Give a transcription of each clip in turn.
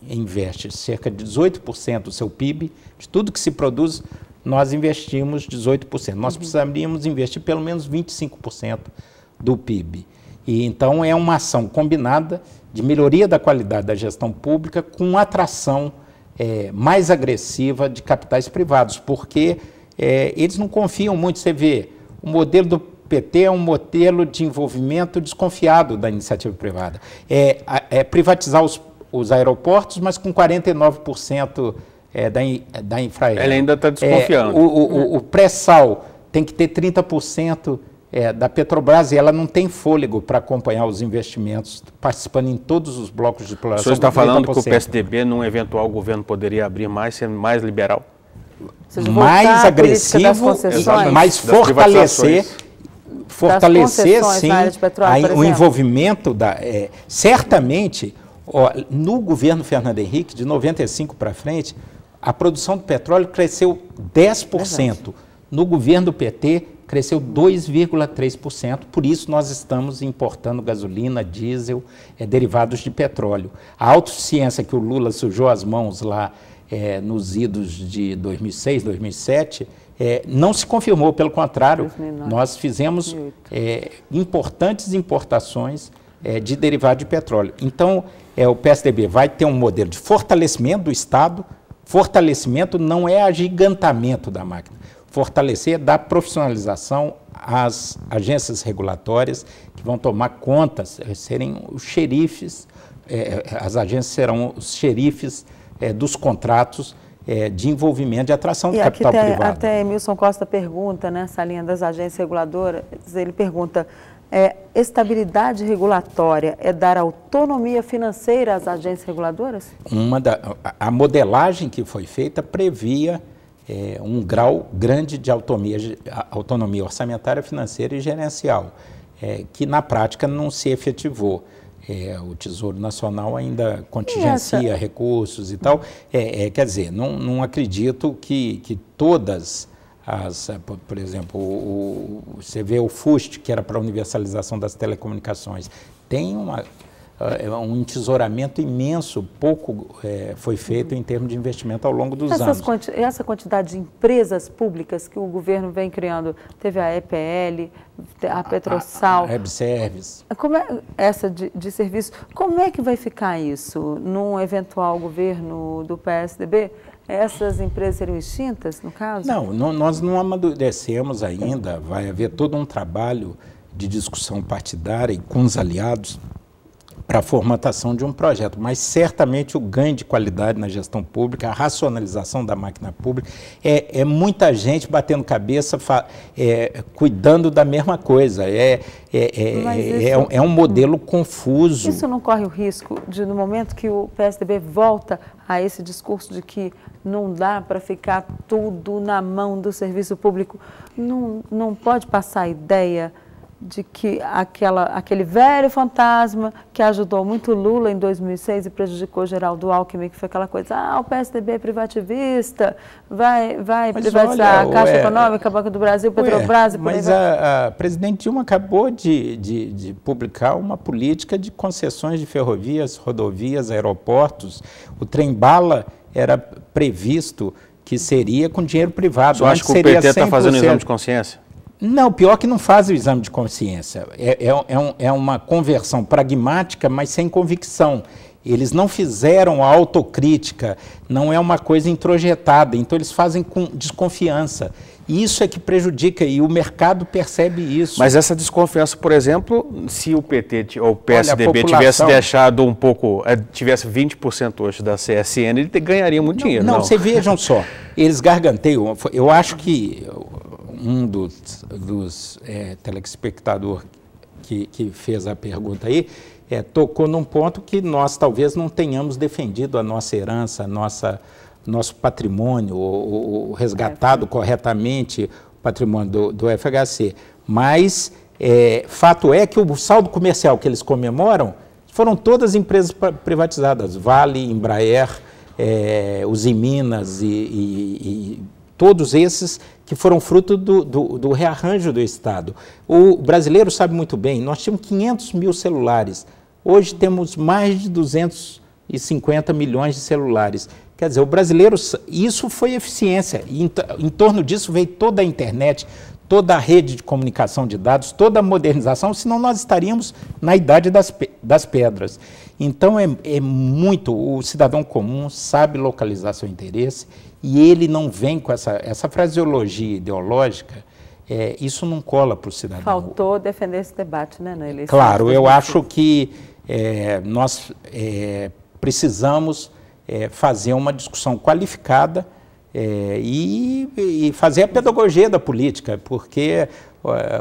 investe cerca de 18% do seu PIB, de tudo que se produz, nós investimos 18%. Nós precisaríamos investir pelo menos 25% do PIB. E, então, é uma ação combinada de melhoria da qualidade da gestão pública com atração mais agressiva de capitais privados, porque eles não confiam muito. Você vê, o modelo do PT é um modelo de envolvimento desconfiado da iniciativa privada. Privatizar os aeroportos, mas com 49% da Infraero. Ele ainda está desconfiando. O pré-sal tem que ter 30% da Petrobras, e ela não tem fôlego para acompanhar os investimentos, participando em todos os blocos de exploração. O senhor está falando que o PSDB, num eventual governo, poderia abrir mais, ser mais liberal? Mais agressivo, mais fortalecer sim, o envolvimento certamente, no governo Fernando Henrique, de 95 para frente, a produção do petróleo cresceu 10%. No governo do PT, cresceu 2,3%, por isso nós estamos importando gasolina, diesel, derivados de petróleo. A autossuficiência que o Lula sujou as mãos lá nos idos de 2006, 2007, não se confirmou, pelo contrário, 2009, nós fizemos importantes importações de derivado de petróleo. Então, o PSDB vai ter um modelo de fortalecimento do Estado. Fortalecimento não é agigantamento da máquina. Fortalecer da profissionalização às agências regulatórias que vão tomar contas, serem os xerifes, as agências serão os xerifes dos contratos de envolvimento, de atração do capital privado. Até Emilson Costa pergunta, nessa linha das agências reguladoras, ele pergunta, estabilidade regulatória é dar autonomia financeira às agências reguladoras? A modelagem que foi feita previa um grau grande de autonomia orçamentária, financeira e gerencial, que na prática não se efetivou. O Tesouro Nacional ainda contingencia recursos e tal. Quer dizer, não acredito que todas por exemplo, você vê o FUST, que era para a universalização das telecomunicações, tem um entesouramento imenso, pouco foi feito em termos de investimento ao longo dos anos. Essa quantidade de empresas públicas que o governo vem criando, teve a EPL, a Petrosal, a Webservice. Essa de serviço, como é que vai ficar isso num eventual governo do PSDB? Essas empresas seriam extintas, no caso? Não, nós não amadurecemos ainda, vai haver todo um trabalho de discussão partidária e com os aliados para a formatação de um projeto, mas certamente o ganho de qualidade na gestão pública, a racionalização da máquina pública, muita gente batendo cabeça, cuidando da mesma coisa, é um modelo confuso. Isso não corre o risco de, no momento que o PSDB volta a esse discurso de que não dá para ficar tudo na mão do serviço público, não pode passar a ideia de que aquele velho fantasma que ajudou muito Lula em 2006 e prejudicou Geraldo Alckmin, que foi aquela coisa, o PSDB é privativista, vai privatizar a Caixa Econômica, Banco do Brasil, Petrobras e por aí vai. Mas a presidente Dilma acabou de publicar uma política de concessões de ferrovias, rodovias, aeroportos. O trem-bala era previsto que seria com dinheiro privado. Você acha que o PT está fazendo exame de consciência? Não, pior que não faz o exame de consciência. É uma conversão pragmática, mas sem convicção. Eles não fizeram a autocrítica, não é uma coisa introjetada, então eles fazem com desconfiança. E isso é que prejudica, e o mercado percebe isso. Mas essa desconfiança, por exemplo, se o PT ou o PSDB tivesse deixado um pouco, tivesse 20% hoje da CSN, ele ganharia muito dinheiro. Não, vocês vejam só, eles garganteiam. Eu acho que um dos telespectadores que fez a pergunta aí, tocou num ponto que nós talvez não tenhamos defendido a nossa herança, nosso patrimônio, ou resgatado corretamente o patrimônio do FHC. Mas fato é que o saldo comercial que eles comemoram foram todas empresas privatizadas, Vale, Embraer, Usiminas e todos esses que foram fruto do rearranjo do Estado. O brasileiro sabe muito bem, nós tínhamos 500 mil celulares, hoje temos mais de 200 250 milhões de celulares. Quer dizer, o brasileiro, isso foi eficiência. E em torno disso veio toda a internet, toda a rede de comunicação de dados, toda a modernização, senão nós estaríamos na idade das pedras. Então, o cidadão comum sabe localizar seu interesse e ele não vem com essa fraseologia ideológica, isso não cola para o cidadão. Faltou defender esse debate, né, na eleição? Claro, eu acho que nós precisamos fazer uma discussão qualificada e fazer a pedagogia da política, porque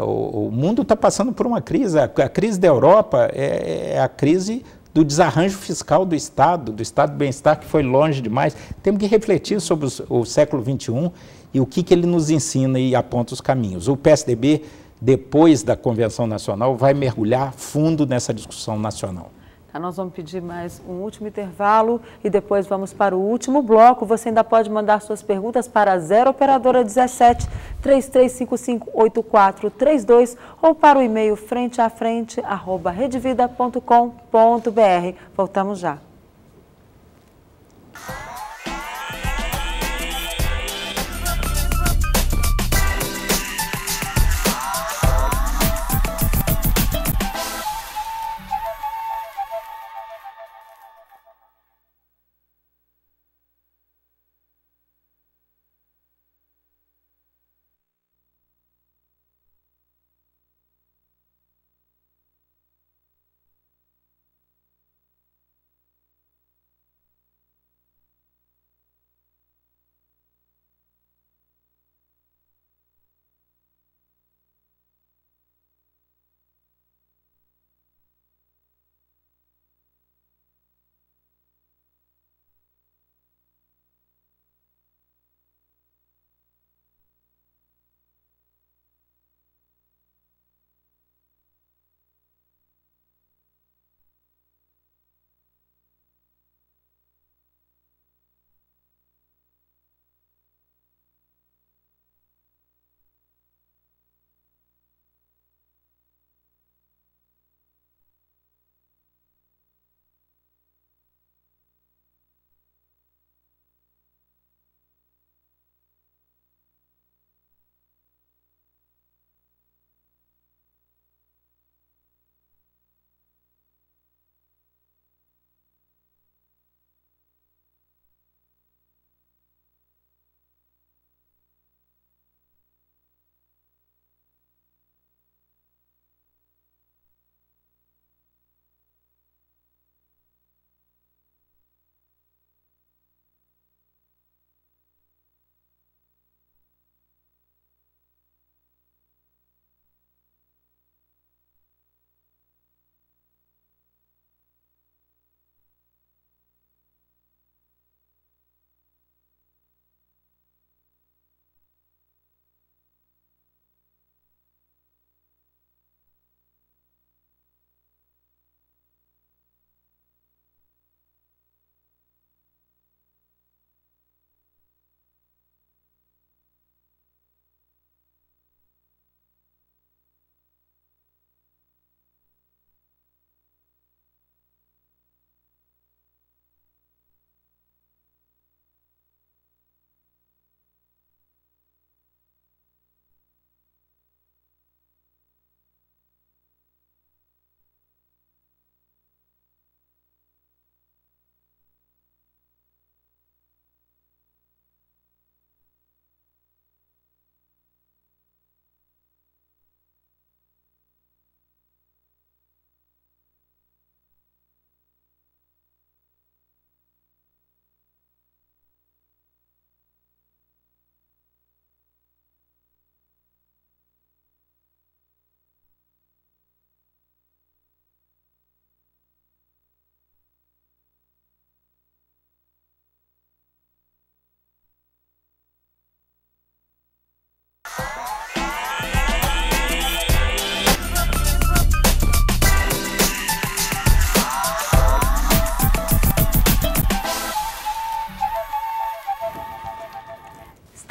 o mundo está passando por uma crise. A crise da Europa é a crise do desarranjo fiscal do Estado do bem-estar, que foi longe demais. Temos que refletir sobre o século XXI e o que ele nos ensina e aponta os caminhos. O PSDB, depois da Convenção Nacional, vai mergulhar fundo nessa discussão nacional. Nós vamos pedir mais um último intervalo e depois vamos para o último bloco. Você ainda pode mandar suas perguntas para a 0 operadora 17 3355 8432 ou para o e-mail frenteafrente@redevida.com.br. Voltamos já.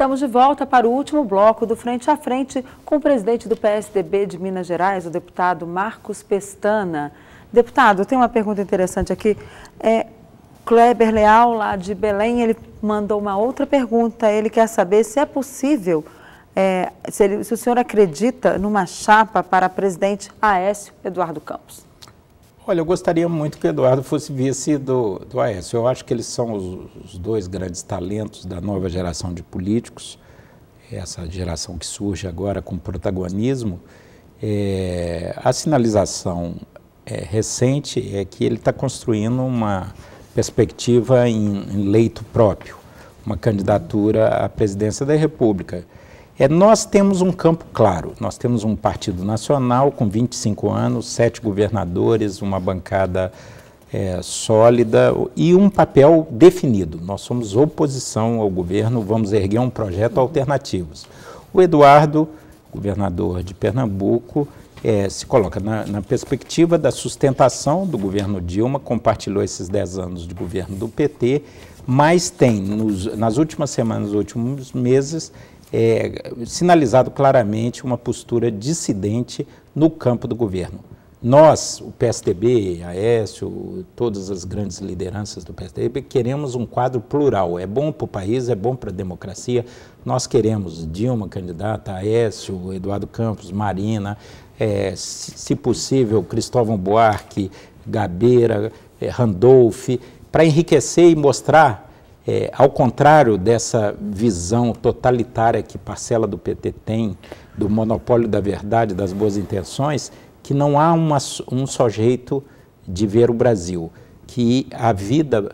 Estamos de volta para o último bloco do Frente a Frente com o presidente do PSDB de Minas Gerais, o deputado Marcos Pestana. Deputado, tem uma pergunta interessante aqui. Kleber Leal, lá de Belém, ele mandou uma outra pergunta. Ele quer saber se é possível, se o senhor acredita numa chapa para presidente Aécio Eduardo Campos. Olha, eu gostaria muito que o Eduardo fosse vice do Aécio. Eu acho que eles são os dois grandes talentos da nova geração de políticos, essa geração que surge agora com protagonismo. A sinalização recente é que ele está construindo uma perspectiva em leito próprio, uma candidatura à presidência da República. Nós temos um campo claro, nós temos um partido nacional com 25 anos, 7 governadores, uma bancada sólida e um papel definido. Nós somos oposição ao governo, vamos erguer um projeto alternativo. O Eduardo, governador de Pernambuco, se coloca na perspectiva da sustentação do governo Dilma, compartilhou esses 10 anos de governo do PT, mas tem, nas últimas semanas, nos últimos meses, sinalizado claramente uma postura dissidente no campo do governo. Nós, o PSDB, Aécio, todas as grandes lideranças do PSDB, queremos um quadro plural. É bom para o país, é bom para a democracia. Nós queremos Dilma candidata, Aécio, Eduardo Campos, Marina, se possível, Cristóvão Buarque, Gabeira, Randolph, para enriquecer e mostrar, ao contrário dessa visão totalitária que parcela do PT tem, do monopólio da verdade, das boas intenções, que não há um só jeito de ver o Brasil, que a vida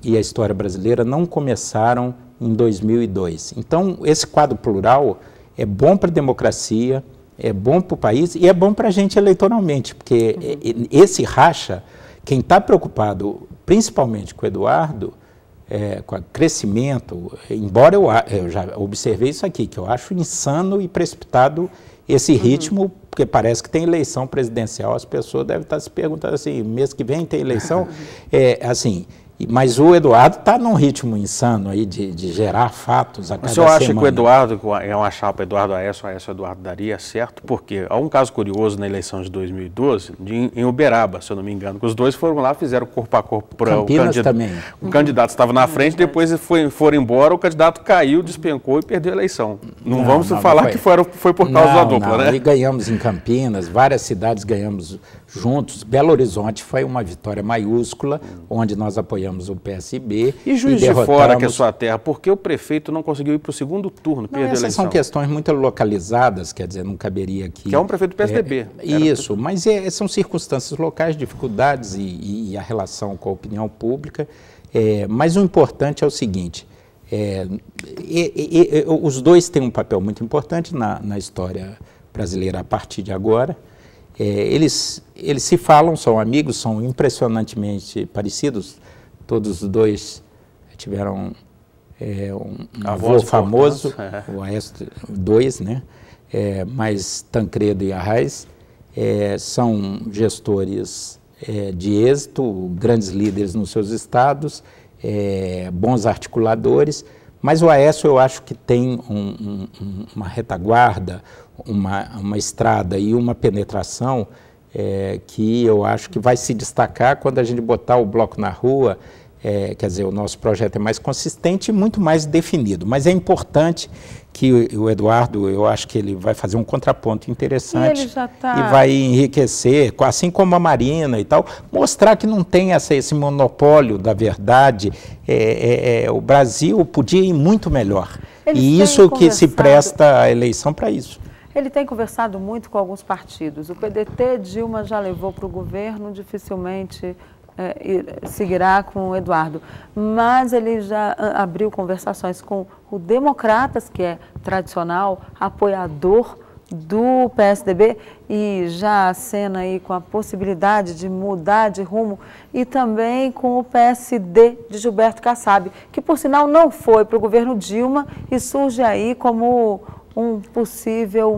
e a história brasileira não começaram em 2002. Então, esse quadro plural é bom para a democracia, é bom para o país e é bom para a gente eleitoralmente, porque esse racha, quem está preocupado principalmente com o Eduardo, com o crescimento, embora eu já observei isso aqui, que eu acho insano e precipitado esse ritmo, porque parece que tem eleição presidencial, as pessoas devem estar se perguntando assim, mês que vem tem eleição, mas o Eduardo está num ritmo insano aí de gerar fatos a cada semana. O senhor acha que o Eduardo é uma chapa Eduardo Aécio Eduardo daria certo? Porque há um caso curioso na eleição de 2012, em Uberaba, se eu não me engano, que os dois foram lá, fizeram corpo a corpo para o candidato. Também. O candidato estava na frente, depois foram embora, o candidato caiu, despencou e perdeu a eleição. Não vamos falar que foi por causa da dupla, né? E ganhamos em Campinas, várias cidades ganhamos juntos. Belo Horizonte foi uma vitória maiúscula, onde nós apoiamos o PSB. E Juiz de Fora, que é sua terra, por que o prefeito não conseguiu ir para o segundo turno, perdeu a eleição? Essas são questões muito localizadas, quer dizer, não caberia aqui... Que é um prefeito do PSDB. Isso, mas são circunstâncias locais, dificuldades e a relação com a opinião pública. Mas o importante é o seguinte, os dois têm um papel muito importante na história brasileira a partir de agora. Eles se falam, são amigos, são impressionantemente parecidos. Todos os dois tiveram um avô famoso, o Aécio, dois, né? Mas Tancredo e Arraes são gestores de êxito, grandes líderes nos seus estados, bons articuladores, mas o Aécio eu acho que tem uma retaguarda, uma estrada e uma penetração que eu acho que vai se destacar quando a gente botar o bloco na rua. Quer dizer, o nosso projeto é mais consistente e muito mais definido, mas é importante que o Eduardo, eu acho que ele vai fazer um contraponto interessante e vai enriquecer, assim como a Marina e tal, mostrar que não tem esse monopólio da verdade. O Brasil podia ir muito melhor. E isso que se presta a eleição para isso. Ele tem conversado muito com alguns partidos. O PDT, Dilma já levou para o governo, dificilmente seguirá com o Eduardo. Mas ele já abriu conversações com o Democratas, que é tradicional apoiador do PSDB, e já acena aí com a possibilidade de mudar de rumo, e também com o PSD de Gilberto Kassab, que por sinal não foi para o governo Dilma e surge aí como um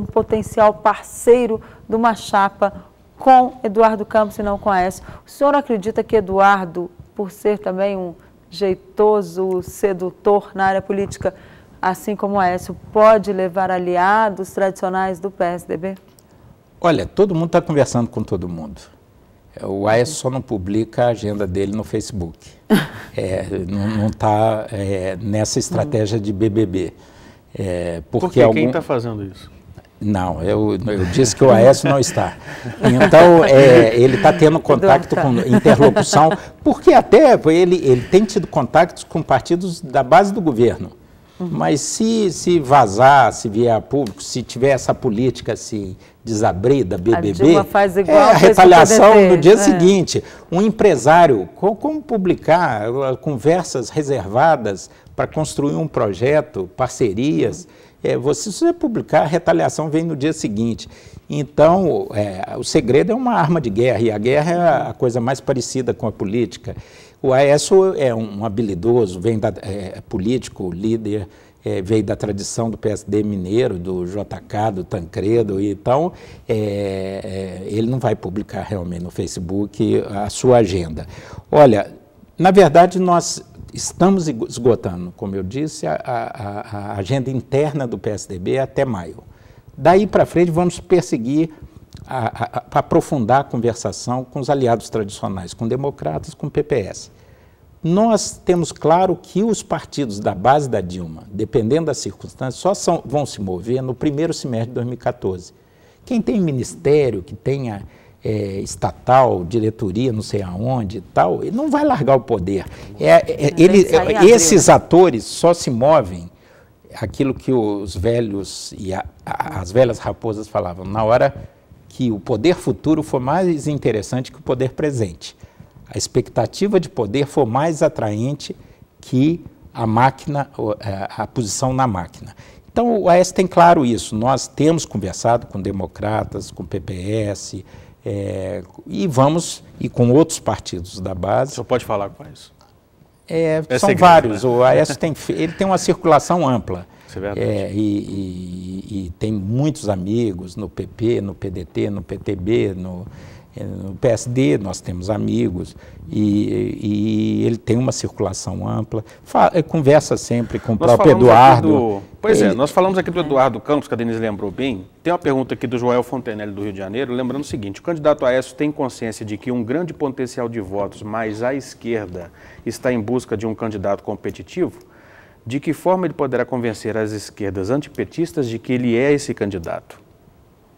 potencial parceiro de uma chapa com Eduardo Campos e não com Aécio. O senhor acredita que Eduardo, por ser também um jeitoso sedutor na área política, assim como Aécio, pode levar aliados tradicionais do PSDB? Olha, todo mundo está conversando com todo mundo. O Aécio só não publica a agenda dele no Facebook. Não está nessa estratégia de BBB. Porque quem está fazendo isso? Não, eu disse que o Aécio não está. Então, ele está tendo contato com interlocução, porque até ele tem tido contatos com partidos da base do governo. Mas se vazar, se vier a público, se tiver essa política assim, desabrida, BBB, a retaliação no dia seguinte. Um empresário, como publicar conversas reservadas para construir um projeto, parcerias, se você publicar, a retaliação vem no dia seguinte. Então, o segredo é uma arma de guerra, e a guerra é a coisa mais parecida com a política. O Aécio é um habilidoso, vem político, líder, veio da tradição do PSD mineiro, do JK, do Tancredo, então ele não vai publicar realmente no Facebook a sua agenda. Olha, na verdade nós estamos esgotando, como eu disse, a agenda interna do PSDB até maio. Daí para frente vamos perseguir, aprofundar a conversação com os aliados tradicionais, com democratas, com PPS. Nós temos claro que os partidos da base da Dilma, dependendo das circunstâncias, só vão se mover no primeiro semestre de 2014. Quem tem ministério, que tenha estatal, diretoria, não sei aonde e tal, ele não vai largar o poder. Esses atores só se movem, aquilo que os velhos e as velhas raposas falavam, na hora que o poder futuro for mais interessante que o poder presente. A expectativa de poder for mais atraente que a máquina, a posição na máquina. Então, o Aécio tem claro isso. Nós temos conversado com democratas, com PPS, e com outros partidos da base. O senhor pode falar quais? São vários. Né? O Aécio ele tem uma circulação ampla. Isso é verdade. E tem muitos amigos no PP, no PDT, no PTB, no PSD nós temos amigos, e ele tem uma circulação ampla, conversa sempre com o próprio Eduardo. Nós falamos aqui do Eduardo Campos, que a Denise lembrou bem. Tem uma pergunta aqui do Joel Fontenelle, do Rio de Janeiro, lembrando o seguinte: o candidato Aécio tem consciência de que um grande potencial de votos mais à esquerda está em busca de um candidato competitivo? De que forma ele poderá convencer as esquerdas antipetistas de que ele é esse candidato?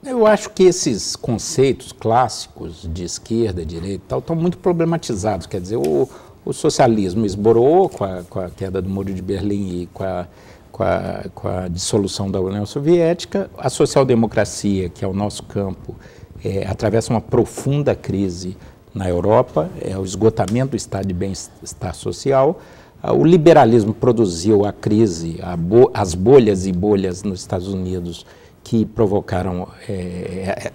Eu acho que esses conceitos clássicos de esquerda, direita e tal, estão muito problematizados. Quer dizer, o socialismo esborou com a queda do Muro de Berlim e com a dissolução da União Soviética. A social-democracia, que é o nosso campo, atravessa uma profunda crise na Europa, o esgotamento do estado de bem-estar social. O liberalismo produziu a crise, as bolhas e bolhas nos Estados Unidos, que provocaram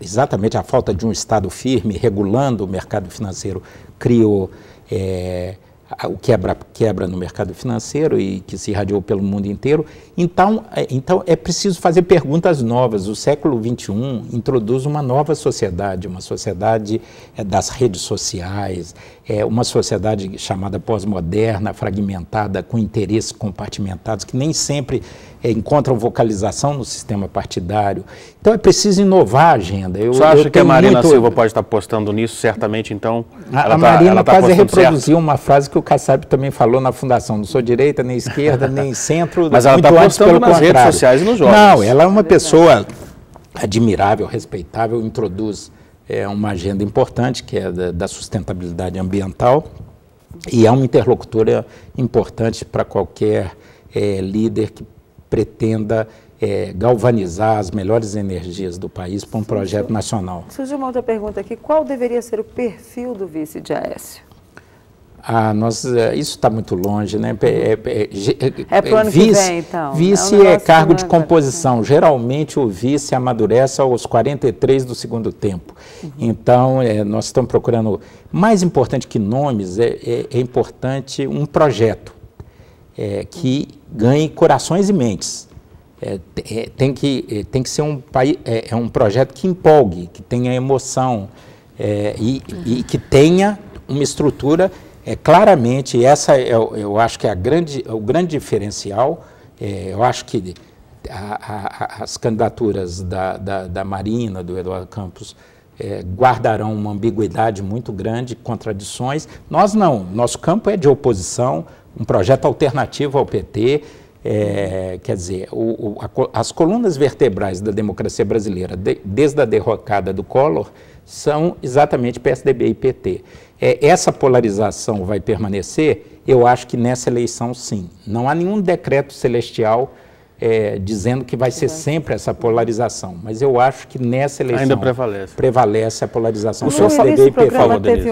exatamente a falta de um Estado firme, regulando o mercado financeiro, criou o quebra no mercado financeiro e que se irradiou pelo mundo inteiro. Então é preciso fazer perguntas novas. O século XXI introduz uma nova sociedade, uma sociedade das redes sociais, uma sociedade chamada pós-moderna, fragmentada, com interesses compartimentados, que nem sempre encontram vocalização no sistema partidário. Então é preciso inovar a agenda. Você acha que a Marina Silva pode estar apostando nisso, certamente, então? A Marina quase reproduziu uma frase que o Kassab também falou na Fundação: não sou direita, nem esquerda, nem centro. Mas ela está apostando nas redes sociais e nos jovens. Não, ela é uma pessoa admirável, respeitável, introduz uma agenda importante, que é da sustentabilidade ambiental, e é uma interlocutora importante para qualquer líder que pretenda galvanizar as melhores energias do país para um projeto nacional. Surgiu uma outra pergunta aqui: qual deveria ser o perfil do vice de Aécio? Isso está muito longe, né? Para o ano que vem, então. Vice cargo de composição. Geralmente o vice amadurece aos 43 do segundo tempo. Então, nós estamos procurando, mais importante que nomes, é importante um projeto que ganhe corações e mentes. Tem que ser um projeto que empolgue, que tenha emoção e que tenha uma estrutura. Claramente, essa eu acho que é o grande diferencial. Eu acho que as candidaturas da Marina, do Eduardo Campos, guardarão uma ambiguidade muito grande, contradições. Nós não, nosso campo é de oposição, um projeto alternativo ao PT, quer dizer, as colunas vertebrais da democracia brasileira, desde a derrocada do Collor, são exatamente PSDB e PT. Essa polarização vai permanecer? Eu acho que nessa eleição, sim. Não há nenhum decreto celestial dizendo que vai ser sempre essa polarização, mas eu acho que nessa eleição ainda prevalece a polarização. O senhor PSDB e PT. Teve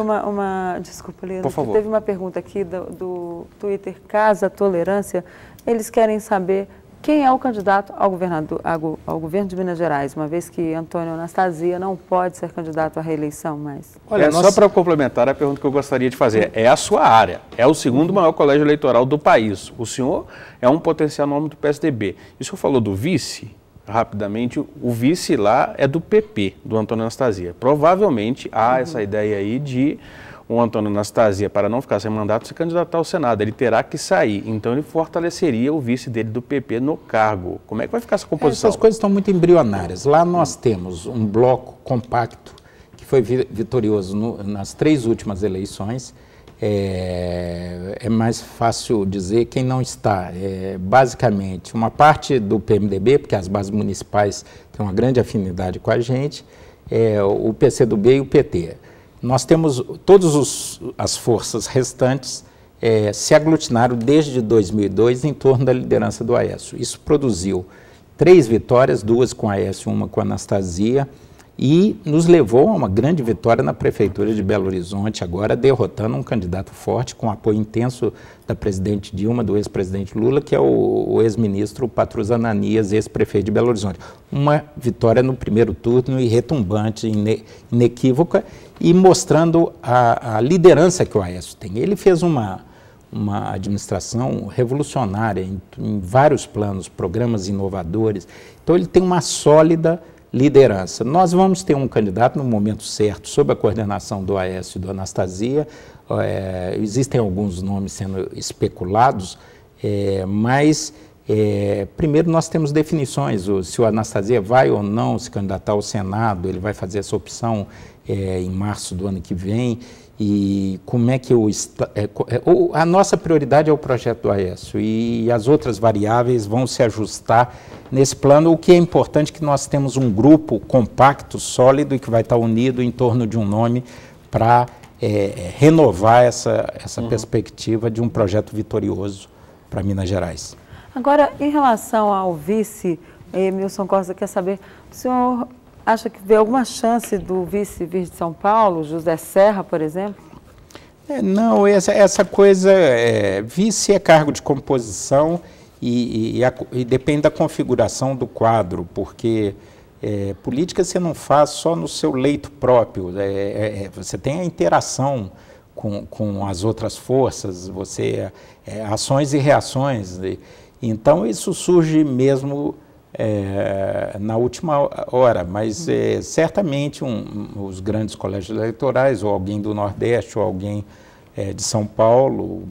desculpa, Leandro, por favor. Teve uma pergunta aqui do Twitter, Casa Tolerância. Eles querem saber quem é o candidato ao governo de Minas Gerais, uma vez que Antônio Anastasia não pode ser candidato à reeleição mais. Olha, só para complementar a pergunta que eu gostaria de fazer, é a sua área, é o segundo maior colégio eleitoral do país. O senhor é um potencial nome do PSDB. E o senhor falou do vice, rapidamente, o vice lá é do PP, do Antônio Anastasia. Provavelmente há essa ideia aí de o Antônio Anastasia, para não ficar sem mandato, se candidatar ao Senado. Ele terá que sair. Então, ele fortaleceria o vice dele do PP no cargo. Como é que vai ficar essa composição? Essas coisas estão muito embrionárias. Lá nós temos um bloco compacto que foi vitorioso nas 3 últimas eleições. É mais fácil dizer quem não está. Basicamente, uma parte do PMDB, porque as bases municipais têm uma grande afinidade com a gente, o PCdoB e o PT. Nós temos todas as forças restantes se aglutinaram desde 2002 em torno da liderança do Aécio. Isso produziu 3 vitórias, 2 com Aécio, 1 com Anastasia, e nos levou a uma grande vitória na Prefeitura de Belo Horizonte, agora derrotando um candidato forte, com apoio intenso da presidente Dilma, do ex-presidente Lula, que é o ex-ministro Patrus Ananias, ex-prefeito de Belo Horizonte. Uma vitória no primeiro turno e retumbante, inequívoca, e mostrando a liderança que o Aécio tem. Ele fez uma administração revolucionária em vários planos, programas inovadores. Então, ele tem uma sólida liderança. Nós vamos ter um candidato no momento certo, sob a coordenação do Aécio e do Anastasia. Existem alguns nomes sendo especulados, mas primeiro nós temos definições. Se o Anastasia vai ou não se candidatar ao Senado, ele vai fazer essa opção em março do ano que vem. E como é que a nossa prioridade é o projeto do Aécio, e as outras variáveis vão se ajustar nesse plano. O que é importante é que nós temos um grupo compacto, sólido, e que vai estar unido em torno de um nome para renovar essa perspectiva de um projeto vitorioso para Minas Gerais. Agora, em relação ao vice, Milson Costa quer saber, o senhor acha que vê alguma chance do vice vir de São Paulo, José Serra, por exemplo? Não, essa coisa, vice é cargo de composição e depende da configuração do quadro, porque política você não faz só no seu leito próprio, você tem a interação com as outras forças, ações e reações. Então, isso surge mesmo na última hora, mas certamente os grandes colégios eleitorais, ou alguém do Nordeste, ou alguém de São Paulo,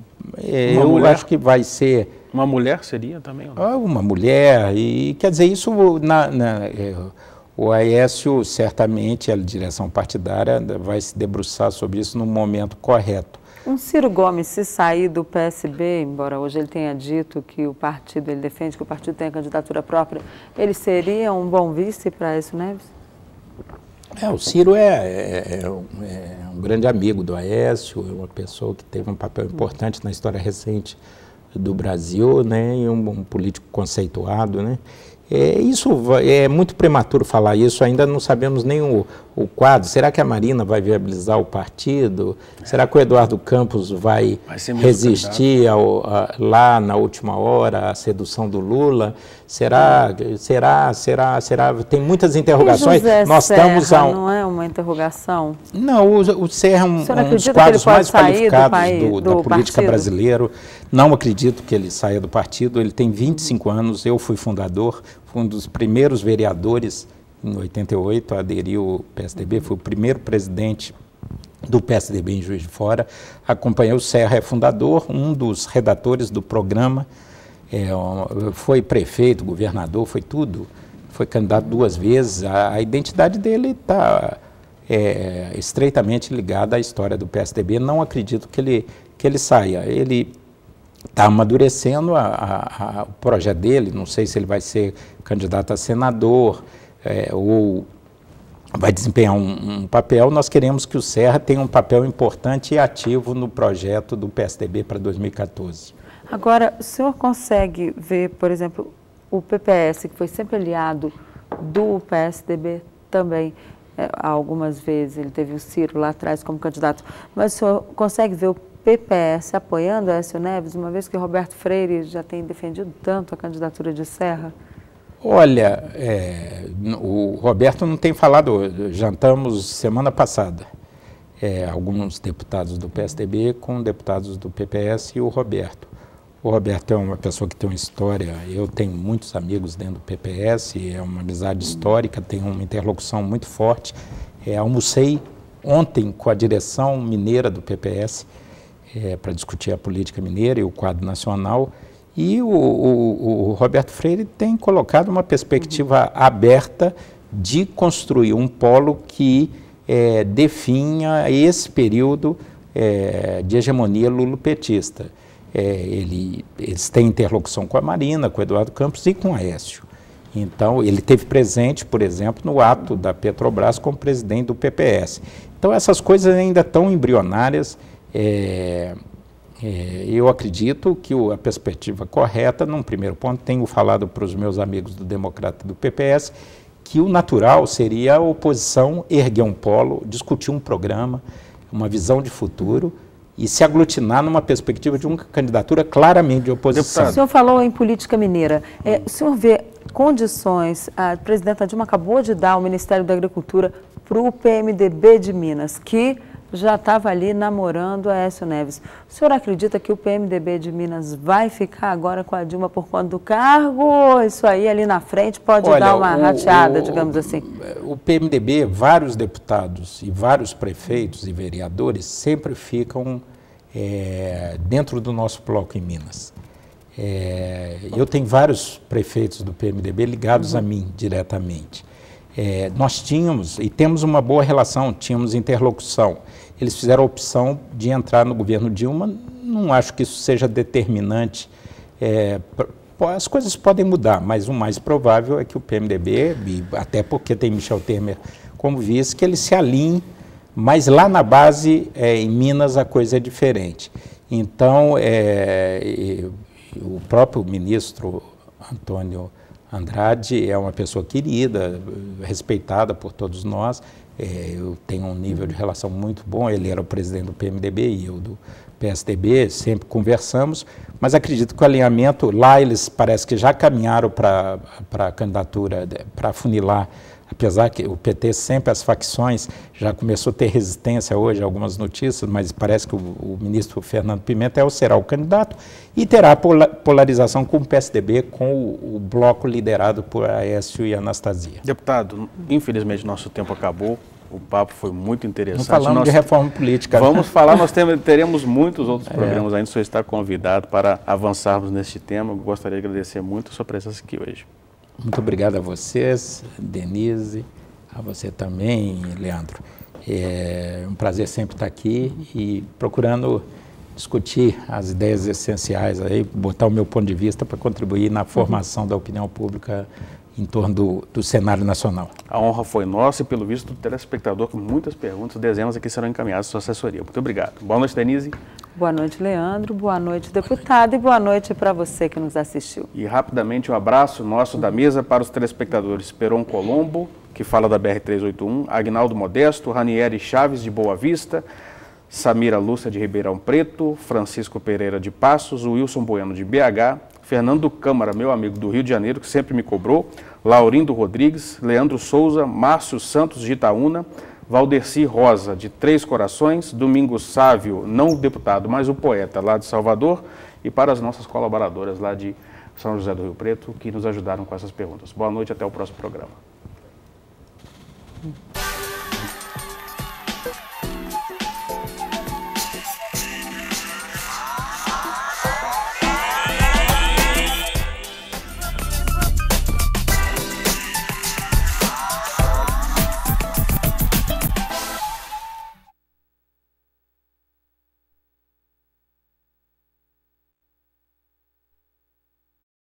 eu acho que vai ser... Uma mulher seria também? Uma mulher, e quer dizer, isso o Aécio, certamente, a direção partidária vai se debruçar sobre isso no momento correto. Um Ciro Gomes, se sair do PSB, embora hoje ele tenha dito que o partido, ele defende que o partido tenha candidatura própria, ele seria um bom vice para Aécio Neves? O Ciro é um grande amigo do Aécio, é uma pessoa que teve um papel importante na história recente do Brasil, né, e um político conceituado, né. Isso é muito prematuro falar isso, ainda não sabemos nem o quadro. Será que a Marina vai viabilizar o partido? Será que o Eduardo Campos vai resistir lá na última hora à sedução do Lula? Será? Tem muitas interrogações. Nós estamos não é uma interrogação? Não, o Serra é um dos quadros mais qualificados da política brasileira. Não acredito que ele saia do partido. Ele tem 25 anos, eu fui fundador, fui um dos primeiros vereadores em 88 a aderir ao PSDB, fui o primeiro presidente do PSDB em Juiz de Fora. Acompanhei o Serra, é fundador, um dos redatores do programa, foi prefeito, governador, foi tudo, foi candidato 2 vezes. A identidade dele está estreitamente ligada à história do PSDB. Não acredito que ele saia. Ele está amadurecendo o projeto dele, não sei se ele vai ser candidato a senador ou vai desempenhar um papel. Nós queremos que o Serra tenha um papel importante e ativo no projeto do PSDB para 2014. Agora, o senhor consegue ver, por exemplo, o PPS, que foi sempre aliado do PSDB também, algumas vezes, ele teve o Ciro lá atrás como candidato, mas o senhor consegue ver o PPS apoiando Aécio Neves, uma vez que o Roberto Freire já tem defendido tanto a candidatura de Serra? Olha, o Roberto não tem falado, jantamos semana passada, alguns deputados do PSDB com deputados do PPS e o Roberto. O Roberto é uma pessoa que tem uma história, eu tenho muitos amigos dentro do PPS, é uma amizade histórica, tem uma interlocução muito forte. Almocei ontem com a direção mineira do PPS para discutir a política mineira e o quadro nacional, e o Roberto Freire tem colocado uma perspectiva aberta de construir um polo que definha esse período de hegemonia lulopetista. Eles têm interlocução com a Marina, com o Eduardo Campos e com o Aécio. Então, ele esteve presente, por exemplo, no ato da Petrobras como presidente do PPS. Então, essas coisas ainda estão embrionárias. Eu acredito que a perspectiva correta, num primeiro ponto, tenho falado para os meus amigos do Democrata e do PPS, que o natural seria a oposição erguer um polo, discutir um programa, uma visão de futuro, e se aglutinar numa perspectiva de uma candidatura claramente de oposição. O senhor falou em política mineira. O senhor vê condições, a presidenta Dilma acabou de dar o Ministério da Agricultura para o PMDB de Minas, que já estava ali namorando a Aécio Neves. O senhor acredita que o PMDB de Minas vai ficar agora com a Dilma por conta do cargo? Isso aí ali na frente pode dar uma rateada, digamos assim. O PMDB, vários deputados e vários prefeitos e vereadores sempre ficam dentro do nosso bloco em Minas. Eu tenho vários prefeitos do PMDB ligados a mim diretamente. Nós tínhamos e temos uma boa relação, tínhamos interlocução. Eles fizeram a opção de entrar no governo Dilma, não acho que isso seja determinante. As coisas podem mudar, mas o mais provável é que o PMDB, e até porque tem Michel Temer como vice, que ele se alinhe, mas lá na base, em Minas, a coisa é diferente. Então, o próprio ministro Antônio Andrade é uma pessoa querida, respeitada por todos nós. Eu tenho um nível de relação muito bom, ele era o presidente do PMDB e eu do PSDB, sempre conversamos, mas acredito que o alinhamento, lá eles parece que já caminharam para a candidatura, para afunilar, apesar que o PT sempre, as facções, já começou a ter resistência hoje, algumas notícias, mas parece que o ministro Fernando Pimentel será o candidato e terá polarização com o PSDB, com o bloco liderado por Aécio e Anastasia. Deputado, infelizmente nosso tempo acabou. O papo foi muito interessante. Não falamos de reforma política. Vamos falar, nós teremos muitos outros programas ainda. O senhor está convidado para avançarmos neste tema. Eu gostaria de agradecer muito a sua presença aqui hoje. Muito obrigado a vocês, Denise, a você também, Leandro. É um prazer sempre estar aqui e procurando discutir as ideias essenciais, aí, botar o meu ponto de vista para contribuir na formação da opinião pública em torno do cenário nacional. A honra foi nossa e, pelo visto, do telespectador, com muitas perguntas, dezenas aqui serão encaminhadas à sua assessoria. Muito obrigado. Boa noite, Denise. Boa noite, Leandro. Boa noite, deputado. E boa noite para você que nos assistiu. E, rapidamente, um abraço nosso da mesa para os telespectadores. Peron Colombo, que fala da BR-381, Agnaldo Modesto, Ranieri Chaves, de Boa Vista, Samira Lúcia, de Ribeirão Preto, Francisco Pereira, de Passos, Wilson Bueno, de BH, Fernando Câmara, meu amigo do Rio de Janeiro, que sempre me cobrou, Laurindo Rodrigues, Leandro Souza, Márcio Santos, de Itaúna, Valdeci Rosa, de Três Corações, Domingos Sávio, não o deputado, mas o poeta, lá de Salvador, e para as nossas colaboradoras lá de São José do Rio Preto, que nos ajudaram com essas perguntas. Boa noite, até o próximo programa.